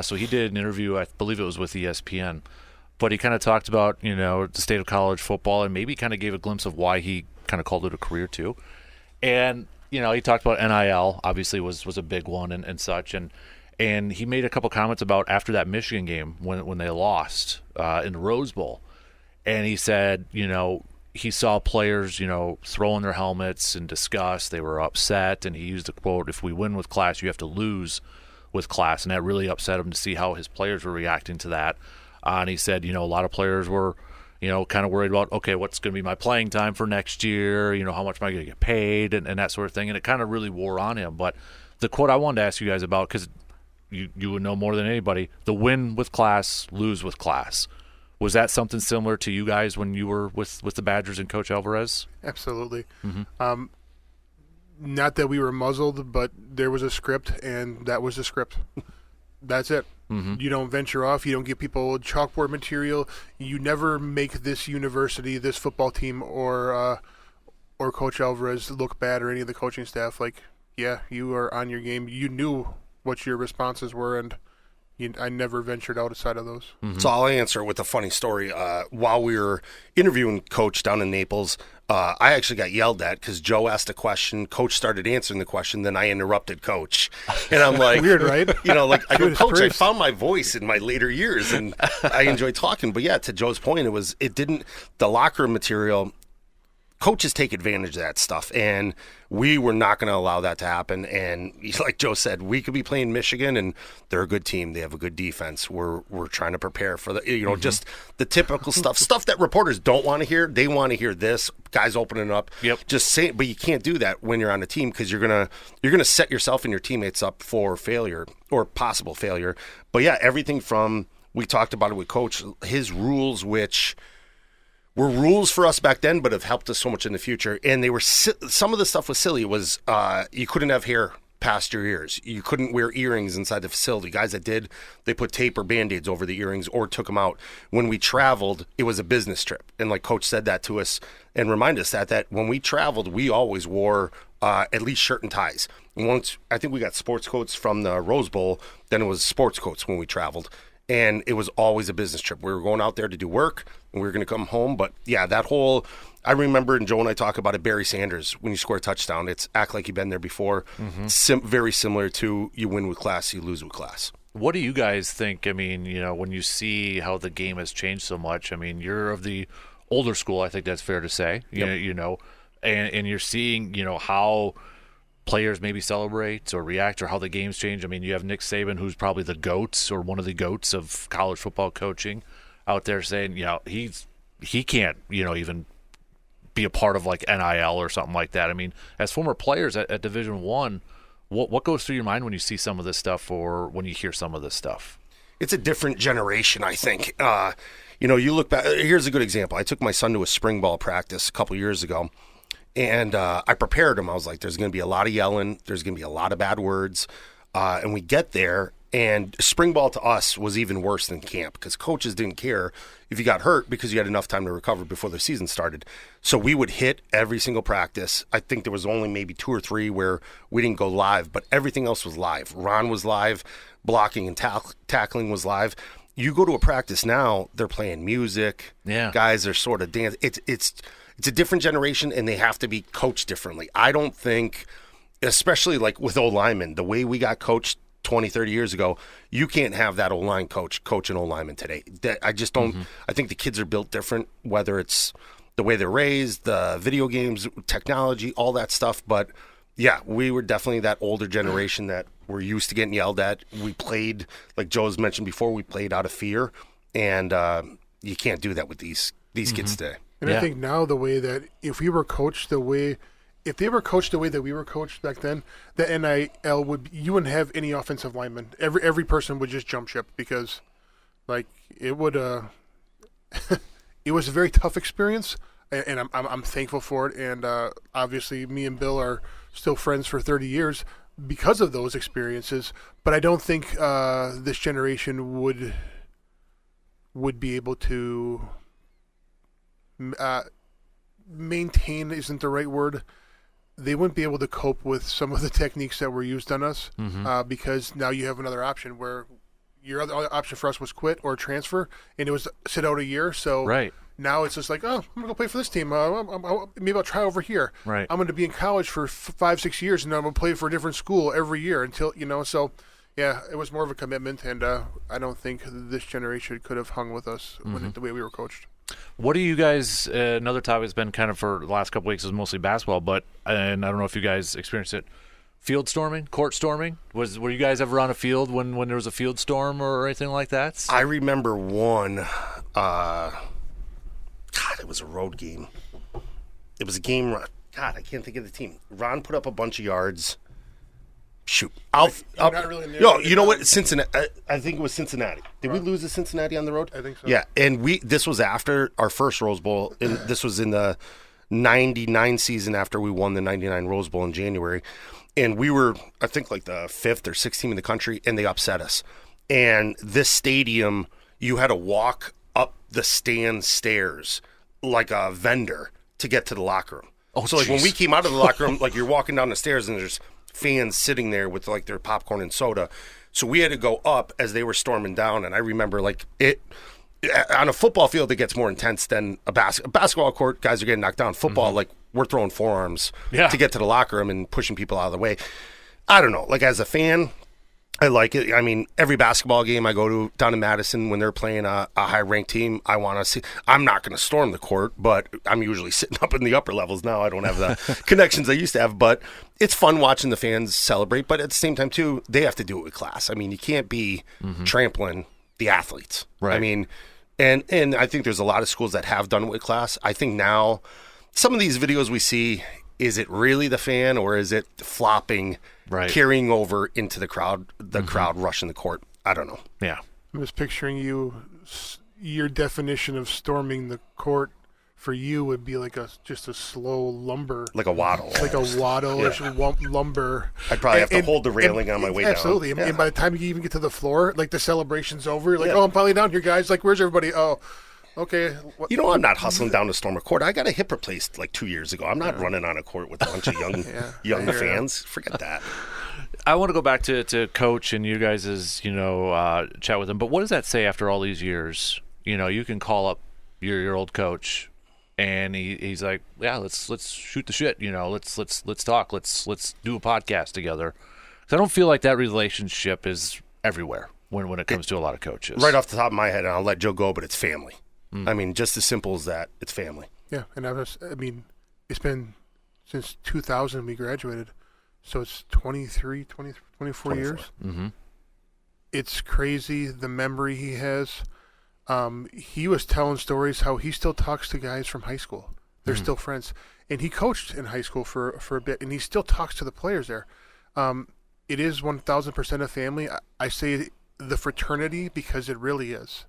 Speaker 2: So he did an interview, I believe it was with ESPN, but he kind of talked about, you know, the state of college football, and maybe kind of gave a glimpse of why he kind of called it a career too. And, you know, he talked about NIL, obviously was a big one and such. And he made a couple comments about after that Michigan game when they lost in the Rose Bowl. And he said, you know, he saw players, you know, throwing their helmets in disgust. They were upset. And he used the quote, if we win with class, you have to lose with class, and that really upset him to see how his players were reacting to that. And he said, a lot of players were, kind of worried about, okay, what's going to be my playing time for next year? How much am I going to get paid and that sort of thing. And it kind of really wore on him. But the quote I wanted to ask you guys about, because you would know more than anybody, the win with class, lose with class. Was that something similar to you guys when you were with the Badgers and Coach Alvarez?
Speaker 4: Absolutely. Not that we were muzzled, but there was a script, and that was the script. That's it. You don't venture off. You don't give people chalkboard material. You never make this university, this football team, or Coach Alvarez look bad, or any of the coaching staff. Like, yeah, you are on your game. You knew what your responses were, and I never ventured outside of those.
Speaker 5: So I'll answer with a funny story. While we were interviewing Coach down in Naples, I actually got yelled at because Joe asked a question. Coach started answering the question. Then I interrupted Coach. And I'm like,
Speaker 4: weird, right?
Speaker 5: I go, Coach, I found my voice in my later years and I enjoy talking. But yeah, to Joe's point, the locker room material, coaches take advantage of that stuff, and we were not going to allow that to happen. And like Joe said, we could be playing Michigan, and they're a good team. They have a good defense. We're trying to prepare for the just the typical stuff that reporters don't want to hear. They want to hear this, guys opening up.
Speaker 2: Yep.
Speaker 5: Just say, but you can't do that when you're on a team because you're gonna set yourself and your teammates up for failure or possible failure. But yeah, everything from we talked about it with Coach, his rules, which were rules for us back then, but have helped us so much in the future. And they were some of the stuff was silly. It was you couldn't have hair past your ears. You couldn't wear earrings inside the facility. Guys that did, they put tape or Band-Aids over the earrings or took them out. When we traveled, it was a business trip. And like Coach said that to us and reminded us that when we traveled, we always wore at least shirt and ties. Once I think we got sports coats from the Rose Bowl, then it was sports coats when we traveled. And it was always a business trip. We were going out there to do work, and we were going to come home. But, yeah, I remember, and Joe and I talk about it, Barry Sanders, when you score a touchdown, it's act like you've been there before. Very similar to you win with class, you lose with class.
Speaker 2: What do you guys think? I mean, when you see how the game has changed so much, I mean, you're of the older school, I think that's fair to say,
Speaker 5: Yep.
Speaker 2: And you're seeing, how players maybe celebrate or react or how the games change. I mean, you have Nick Saban, who's probably the GOAT or one of the GOATs of college football coaching out there saying, he can't, even be a part of like NIL or something like that. I mean, as former players at Division I, what goes through your mind when you see some of this stuff or when you hear some of this stuff?
Speaker 5: It's a different generation, I think. You look back. Here's a good example. I took my son to a spring ball practice a couple years ago. And I prepared him. I was like, there's going to be a lot of yelling. There's going to be a lot of bad words. And we get there, and spring ball to us was even worse than camp because coaches didn't care if you got hurt because you had enough time to recover before the season started. So we would hit every single practice. I think there was only maybe 2 or 3 where we didn't go live, but everything else was live. Ron was live. Blocking and tackling was live. You go to a practice now, they're playing music.
Speaker 2: Yeah.
Speaker 5: Guys are sort of dancing. It's a different generation, and they have to be coached differently. I don't think, especially like with O-linemen, the way we got coached 20, 30 years ago, you can't have that O-line coach an O-lineman today. I just don't. I think the kids are built different, whether it's the way they're raised, the video games, technology, all that stuff. But, yeah, we were definitely that older generation that were used to getting yelled at. We played, like Joe's mentioned before, we played out of fear, and you can't do that with these kids today.
Speaker 4: And I think now the way that if they were coached the way that we were coached back then, the NIL you wouldn't have any offensive linemen. Every person would just jump ship because, like, it would it was a very tough experience, and I'm thankful for it. And obviously, me and Bill are still friends for 30 years because of those experiences. But I don't think this generation would be able to. Maintain isn't the right word. They wouldn't be able to cope with some of the techniques that were used on us because now you have another option where your other option for us was quit or transfer, and it was sit out a year. So now it's just like, oh, I'm going to go play for this team. Maybe I'll try over here.
Speaker 2: Right.
Speaker 4: I'm going to be in college for 5-6 years, and I'm going to play for a different school every year until, so yeah, it was more of a commitment, and I don't think this generation could have hung with us the way we were coached.
Speaker 2: What do you guys, another topic has been kind of for the last couple weeks is mostly basketball, and I don't know if you guys experienced it field storming, court storming? Were you guys ever on a field when there was a field storm or anything like that?
Speaker 5: I remember one. God, it was a road game. It was a game. God, I can't think of the team. Ron put up a bunch of yards. Shoot,
Speaker 4: not really
Speaker 5: you know what? Cincinnati. I think it was Cincinnati. Did we lose to Cincinnati on the road?
Speaker 4: I think so.
Speaker 5: Yeah, and this was after our first Rose Bowl. And this was in the '99 season after we won the '99 Rose Bowl in January, and we were, I think, like the 5th or 6th team in the country, and they upset us. And this stadium, you had to walk up the stand stairs like a vendor to get to the locker room.
Speaker 2: Oh,
Speaker 5: so like when we came out of the locker room, like you're walking down the stairs and there's fans sitting there with like their popcorn and soda. So we had to go up as they were storming down. And I remember like it on a football field, it gets more intense than a basketball court. Guys are getting knocked down. Football, like we're throwing forearms to get to the locker room and pushing people out of the way. I don't know. Like as a fan, I like it. I mean, every basketball game I go to down in Madison when they're playing a high-ranked team, I want to see. I'm not going to storm the court, but I'm usually sitting up in the upper levels now. I don't have the connections I used to have, but it's fun watching the fans celebrate. But at the same time, too, they have to do it with class. I mean, you can't be trampling the athletes.
Speaker 2: Right.
Speaker 5: I mean, and I think there's a lot of schools that have done it with class. I think now some of these videos we see, is it really the fan or is it flopping, carrying over into the crowd rushing the court? I don't know.
Speaker 2: Yeah.
Speaker 4: I was picturing your definition of storming the court for you would be like just a slow lumber.
Speaker 5: Like a waddle.
Speaker 4: Like a waddle-ish lumber.
Speaker 5: I'd probably have to hold the railing on my way down.
Speaker 4: Absolutely. And by the time you even get to the floor, like the celebration's over, you're like, oh, I'm probably down here, guys. Like, where's everybody? Oh, okay.
Speaker 5: You know, I'm not hustling down to storm a court. I got a hip replaced like 2 years ago. I'm not running on a court with a bunch of young fans. Forget that.
Speaker 2: I want to go back to Coach and you guys' chat with him. But what does that say after all these years? You know, you can call up your old coach, and he's like, yeah, let's shoot the shit. You know, let's talk. Let's do a podcast together. Because I don't feel like that relationship is everywhere when it comes to a lot of coaches.
Speaker 5: Right off the top of my head, and I'll let Joe go, but it's family. I mean, just as simple as that. It's family.
Speaker 4: Yeah, and it's been since 2000 we graduated, so it's 24 years.
Speaker 2: Mm-hmm.
Speaker 4: It's crazy the memory he has. He was telling stories how he still talks to guys from high school. They're still friends, and he coached in high school for a bit, and he still talks to the players there. It is 1,000% a family. I say the fraternity because it really is.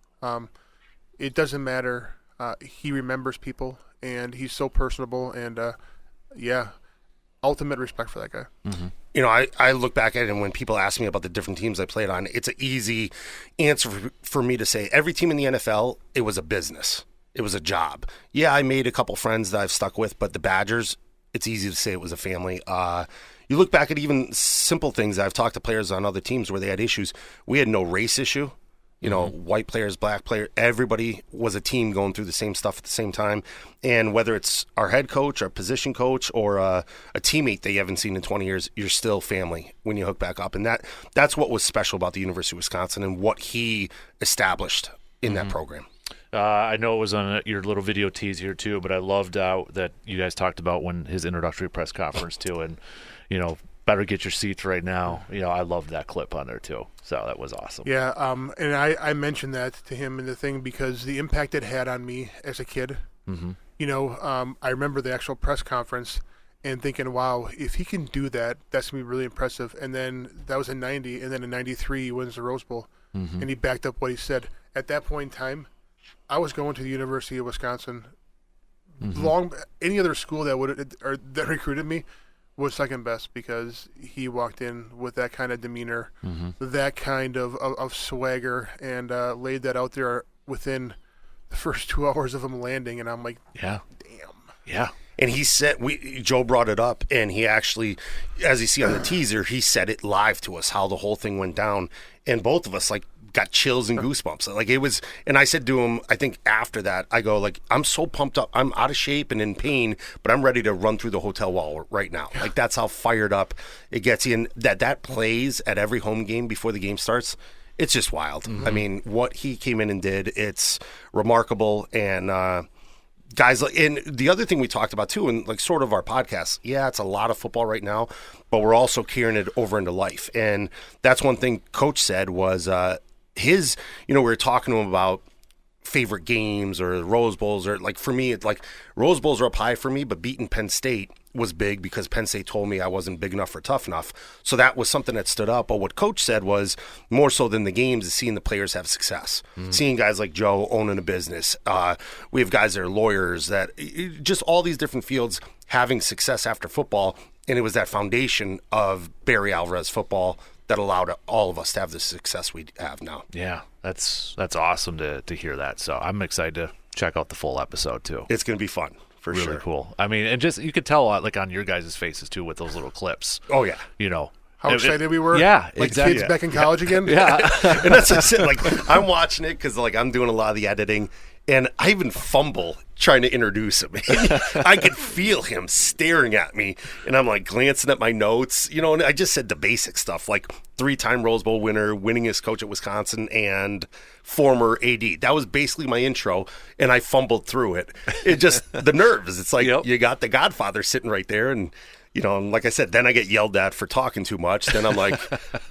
Speaker 4: It doesn't matter. He remembers people, and he's so personable, and ultimate respect for that guy.
Speaker 2: Mm-hmm.
Speaker 5: You know, I look back at it, and when people ask me about the different teams I played on, it's an easy answer for me to say every team in the NFL, it was a business. It was a job. Yeah, I made a couple friends that I've stuck with, but the Badgers, it's easy to say it was a family. You look back at even simple things. I've talked to players on other teams where they had issues. We had no race issue. You know, white players, black players, everybody was a team going through the same stuff at the same time. And whether it's our head coach, our position coach, or a teammate that you haven't seen in 20 years, you're still family when you hook back up. And that's what was special about the University of Wisconsin and what he established in that program.
Speaker 2: I know it was on your little video tease here too, but I loved that you guys talked about when his introductory press conference too, and better get your seats right now. I loved that clip on there too, so that was awesome.
Speaker 4: Yeah, and I mentioned that to him in the thing because the impact it had on me as a kid.
Speaker 2: Mm-hmm.
Speaker 4: I remember the actual press conference and thinking, wow, if he can do that, that's gonna be really impressive. And then that was in '90, and then in '93 he wins the Rose Bowl, and he backed up what he said. At that point in time, I was going to the University of Wisconsin. Any other school that recruited me was second best because he walked in with that kind of demeanor, that kind of swagger, and laid that out there within the first 2 hours of him landing. And I'm like,
Speaker 2: yeah,
Speaker 4: damn.
Speaker 2: Yeah.
Speaker 5: And he said, Joe brought it up, and he actually, as you see on the teaser, he said it live to us, how the whole thing went down. And both of us, got chills and goosebumps. Like, it was, and I said to him, I think after that, I go, I'm so pumped up. I'm out of shape and in pain, but I'm ready to run through the hotel wall right now. Like, that's how fired up it gets you. And that plays at every home game before the game starts. It's just wild. I mean, what he came in and did, it's remarkable. And guys, and the other thing we talked about too, and like sort of our podcast, yeah, it's a lot of football right now, but we're also carrying it over into life. And that's one thing Coach said was his, we were talking to him about favorite games or Rose Bowls, or like for me, it's like Rose Bowls are up high for me, but beating Penn State was big because Penn State told me I wasn't big enough or tough enough. So that was something that stood up. But what Coach said was more so than the games is seeing the players have success. Seeing guys like Joe owning a business. We have guys that are lawyers, that just all these different fields having success after football. And it was that foundation of Barry Alvarez football that allowed all of us to have the success we have now.
Speaker 2: Yeah, that's awesome to hear that. So I'm excited to check out the full episode too.
Speaker 5: It's going to be fun. For
Speaker 2: really
Speaker 5: sure.
Speaker 2: Cool. I mean, and just you could tell like on your guys' faces too with those little clips.
Speaker 5: Oh yeah.
Speaker 4: How excited we were.
Speaker 2: Yeah,
Speaker 4: like
Speaker 2: exactly.
Speaker 4: kids back in college again.
Speaker 2: Yeah.
Speaker 5: And that's just it. Like I'm watching it because like I'm doing a lot of the editing, and I even fumble trying to introduce him. I could feel him staring at me, and I'm like glancing at my notes, and I just said the basic stuff like 3-time Rose Bowl winner, winningest coach at Wisconsin, and former AD. That was basically my intro, and I fumbled through it. It just, the nerves. It's like you got the Godfather sitting right there, and and like I said, then I get yelled at for talking too much. Then I'm like,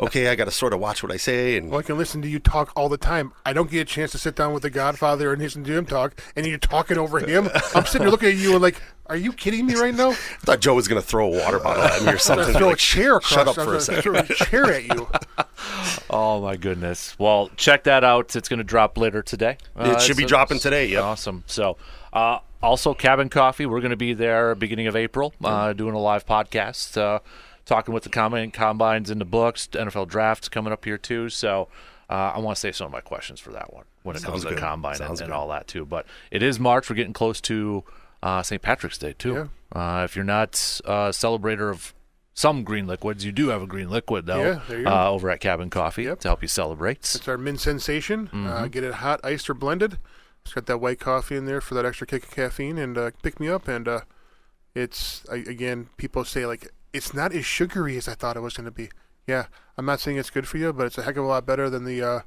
Speaker 5: okay, I got to sort of watch what I say. And
Speaker 4: well, I can listen to you talk all the time. I don't get a chance to sit down with the Godfather and listen to him talk, and you're talking over him. I'm sitting here looking at you and like, are you kidding me right now?
Speaker 5: I thought Joe was going to throw a water bottle at me or something.
Speaker 4: Throw a chair across.
Speaker 5: Shut up for a second.
Speaker 4: Throw a chair at you.
Speaker 2: Oh my goodness. Well, check that out. It's going to drop later today.
Speaker 5: It should be dropping today. Yep.
Speaker 2: Awesome. So, also Cabin Coffee. We're going to be there beginning of April, doing a live podcast, talking with the combines in the books. NFL drafts coming up here too. So I want to save some of my questions for that one when it comes to the combine and all that too. But it is March. We're getting close to St. Patrick's Day too. Yeah. If you're not a celebrator of some green liquids, you do have a green liquid though.
Speaker 4: Yeah, there you go.
Speaker 2: Over at Cabin Coffee to help you celebrate.
Speaker 4: It's our mint sensation. Get it hot, iced, or blended. It's got that white coffee in there for that extra kick of caffeine, and pick me up. And again, people say like it's not as sugary as I thought it was going to be. Yeah, I'm not saying it's good for you, but it's a heck of a lot better than the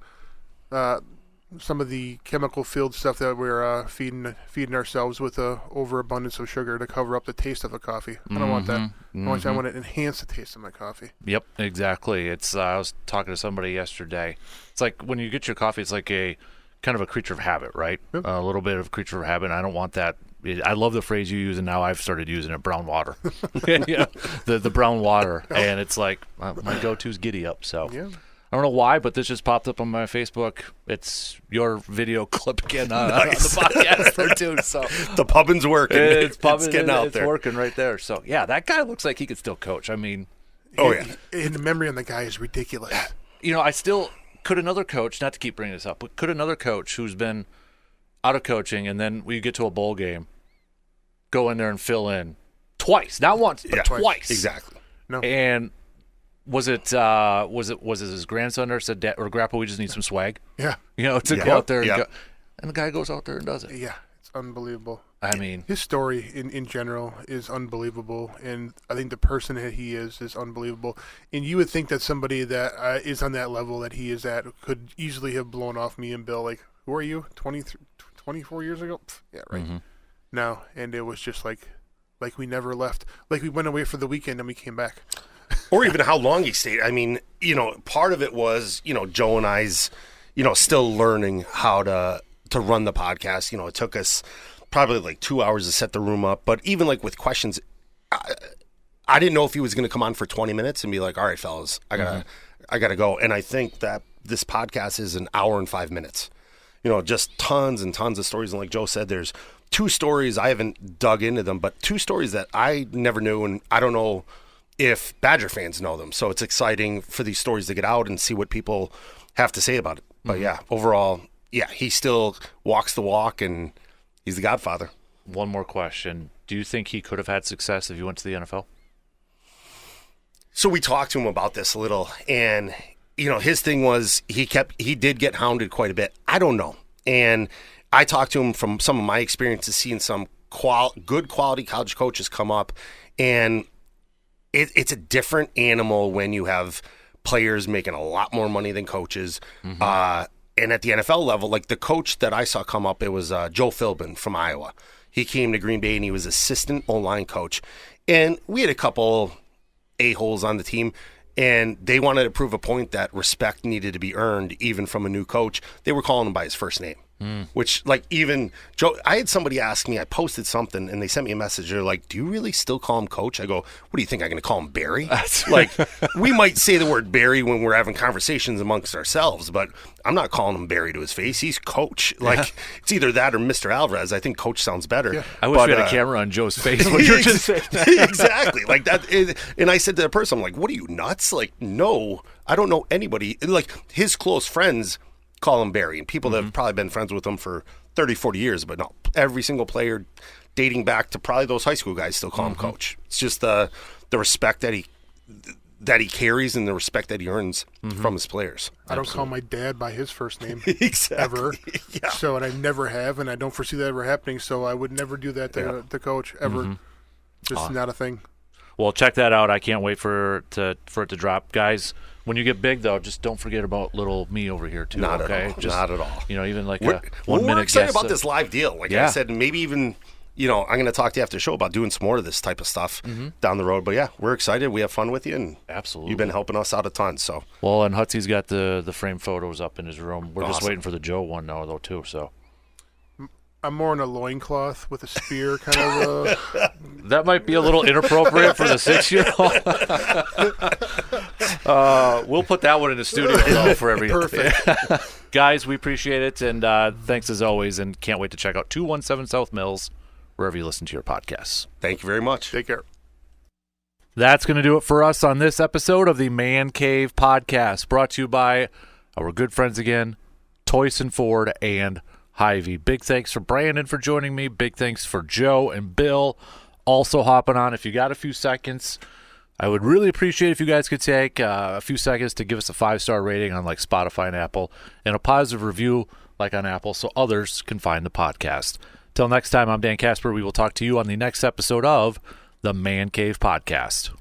Speaker 4: some of the chemical-filled stuff that we're feeding ourselves with overabundance of sugar to cover up the taste of a coffee. I don't want that. I want to enhance the taste of my coffee.
Speaker 2: Yep, exactly. It's I was talking to somebody yesterday. It's like when you get your coffee, it's like a kind of a creature of habit, right? Yep. A little bit of creature of habit. I don't want that. I love the phrase you use, and now I've started using it, brown water. The brown water. And it's like my go-to is Giddy Up. So I don't know why, but this just popped up on my Facebook. It's your video clip again on the podcast there, too. So
Speaker 5: the pubbin's working.
Speaker 2: It's
Speaker 5: getting out there.
Speaker 2: It's working right there. So, yeah, that guy looks like he could still coach. I mean.
Speaker 5: Oh, yeah.
Speaker 4: And the memory on the guy is ridiculous.
Speaker 2: I still – could another coach, not to keep bringing this up, but could another coach who's been out of coaching and then we get to a bowl game go in there and fill in twice, not once, but twice.
Speaker 5: Exactly.
Speaker 4: No.
Speaker 2: And was it his grandson or said, Dad, or Grandpa, we just need some swag?
Speaker 4: Yeah.
Speaker 2: To go out there and go. And the guy goes out there and does it.
Speaker 4: Yeah, it's unbelievable.
Speaker 2: I mean,
Speaker 4: his story in general is unbelievable, and I think the person that he is unbelievable. And you would think that somebody that is on that level that he is at could easily have blown off me and Bill. Like, who are you? 24 years ago? Yeah, right. Mm-hmm. No, and it was just like we never left. Like we went away for the weekend and we came back.
Speaker 5: Or even how long he stayed. I mean, part of it was, Joe and I's, still learning how to run the podcast. It took us probably like 2 hours to set the room up. But even like with questions, I didn't know if he was going to come on for 20 minutes and be like, all right, fellas, I gotta go. And I think that this podcast is an hour and 5 minutes. Just tons and tons of stories. And like Joe said, there's 2 stories. I haven't dug into them, but 2 stories that I never knew. And I don't know if Badger fans know them. So it's exciting for these stories to get out and see what people have to say about it. But overall, he still walks the walk and he's the Godfather.
Speaker 2: One more question. Do you think he could have had success if he went to the NFL?
Speaker 5: So we talked to him about this a little, and his thing was he did get hounded quite a bit. I don't know. And I talked to him from some of my experiences seeing some good quality college coaches come up, and it's a different animal when you have players making a lot more money than coaches. Mm-hmm. And at the NFL level, like the coach that I saw come up, it was Joe Philbin from Iowa. He came to Green Bay and he was assistant O-line coach. And we had a couple a-holes on the team, and they wanted to prove a point that respect needed to be earned even from a new coach. They were calling him by his first name. Which, like, even Joe, I had somebody ask me, I posted something and they sent me a message. They're like, do you really still call him coach? I go, what do you think? I'm going to call him Barry? Like, we might say the word Barry when we're having conversations amongst ourselves, but I'm not calling him Barry to his face. He's coach. Like, it's either that or Mr. Alvarez. I think coach sounds better.
Speaker 2: Yeah. I wish we had a camera on Joe's face when you're just saying that.
Speaker 5: Exactly. Like that. And I said to the person, I'm like, what are you, nuts? Like, no, I don't know anybody. Like, his close friends call him Barry, and people that have probably been friends with him for 30, 40 years, but no, every single player dating back to probably those high school guys still call him coach. It's just the respect that he carries and the respect that he earns from his players.
Speaker 4: I don't call my dad by his first name
Speaker 5: Exactly.
Speaker 4: ever.
Speaker 5: Yeah.
Speaker 4: So, and I never have, and I don't foresee that ever happening, so I would never do that to the coach, ever. Just not a thing.
Speaker 2: Well, check that out. I can't wait for it to drop. Guys, when you get big, though, just don't forget about little me over here, too.
Speaker 5: Not
Speaker 2: okay?
Speaker 5: at all.
Speaker 2: Just,
Speaker 5: Not at all.
Speaker 2: You know, even like
Speaker 5: We're excited
Speaker 2: guest.
Speaker 5: about this live deal. Like I said, maybe even, I'm going to talk to you after the show about doing some more of this type of stuff down the road. But yeah, we're excited. We have fun with you, and
Speaker 2: absolutely,
Speaker 5: you've been helping us out a ton. So
Speaker 2: well, and Hutsy's got the frame photos up in his room. We're just
Speaker 5: Awesome.
Speaker 2: waiting for the Joe one now, though, too. So
Speaker 4: I'm more in a loincloth with a spear, kind of.
Speaker 2: that might be a little inappropriate for the 6-year-old. We'll put that one in the studio, though, for every.
Speaker 4: Perfect.
Speaker 2: Guys, we appreciate it, and thanks as always, and can't wait to check out 217 South Mills, wherever you listen to your podcasts.
Speaker 5: thank you very much.
Speaker 4: Take care.
Speaker 2: That's going to do it for us on this episode of the Man Cave Podcast, brought to you by our good friends again, Toyson Ford and Hy-Vee. Big thanks for Brandon for joining me. Big thanks for Joe and Bill also hopping on. If you got a few seconds, I would really appreciate if you guys could take a few seconds to give us a 5-star rating on like Spotify and Apple, and a positive review like on Apple so others can find the podcast. Till next time, I'm Dan Casper. We will talk to you on the next episode of the Man Cave Podcast.